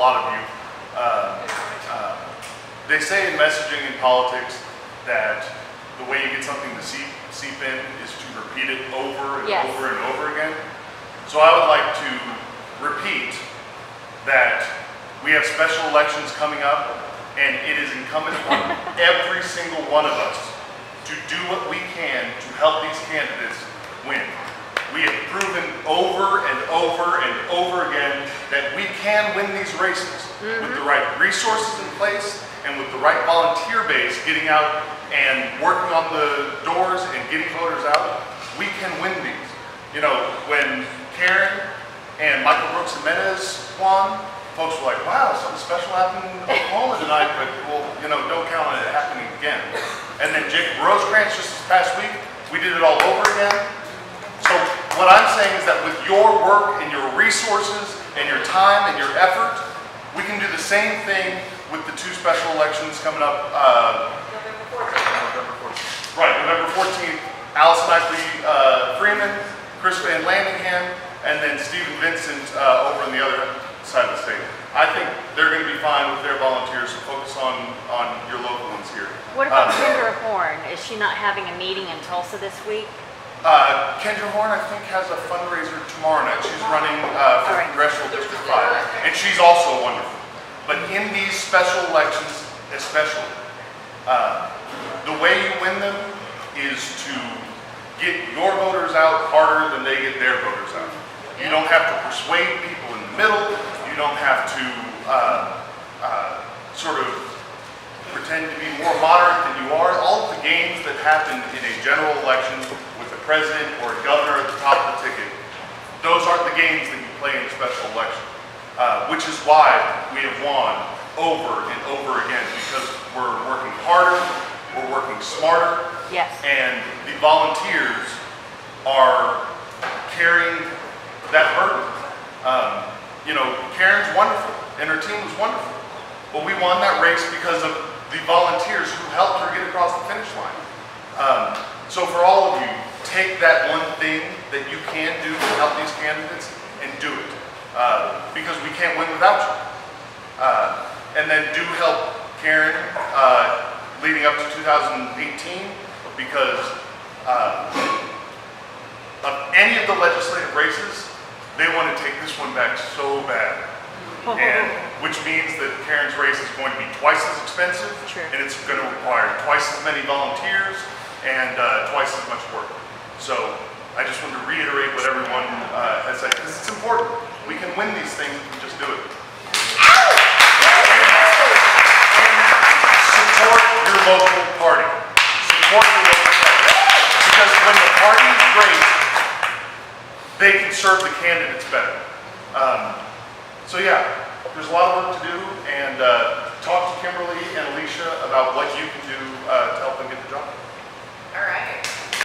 lot of you. They say in messaging in politics that the way you get something to seep in is to repeat it over and over and over again. So I would like to repeat that we have special elections coming up, and it is incumbent on every single one of us to do what we can to help these candidates win. We have proven over and over and over again that we can win these races with the right resources in place and with the right volunteer base getting out and working on the doors and getting voters out. We can win these. You know, when Karen and Michael Brooks Jimenez won, folks were like, wow, something special happened in Oklahoma tonight, but well, you know, don't count on it happening again. And then Jacob Rosecrans just this past week, we did it all over again. So what I'm saying is that with your work and your resources and your time and your effort, we can do the same thing with the 2 special elections coming up. November 14th, Allison Ipley Freeman, Chris Van Landingham, and then Stephen Vincent over on the other side of the state. I think they're going to be fine with their volunteers, so focus on your local ones here. What about Kendra Horn? Is she not having a meeting in Tulsa this week? Kendra Horn, I think, has a fundraiser tomorrow night. She's running for Congressional District 5, and she's also wonderful. But in these special elections, especially, the way you win them is to get your voters out harder than they get their voters out. You don't have to persuade people in the middle. You don't have to sort of pretend to be more moderate than you are. All of the games that happen in a general election with a president or a governor at the top of the ticket, those aren't the games that you play in a special election, which is why we have won over and over again, because we're working harder, we're working smarter, and the volunteers are carrying that burden. You know, Karen's wonderful, and her team was wonderful, but we won that race because of the volunteers who helped her get across the finish line. So for all of you, take that one thing that you can do to help these candidates and do it, because we can't win without you. And then do help Karen leading up to 2018, because of any of the legislative races, they want to take this one back so bad. And which means that Karen's race is going to be twice as expensive, and it's going to require twice as many volunteers and twice as much work. So I just want to reiterate what everyone has said, because it's important. We can win these things if we just do it. Support your local party. Support your local party. Because when the party is great, they can serve the candidates better. So yeah, there's a lot of work to do,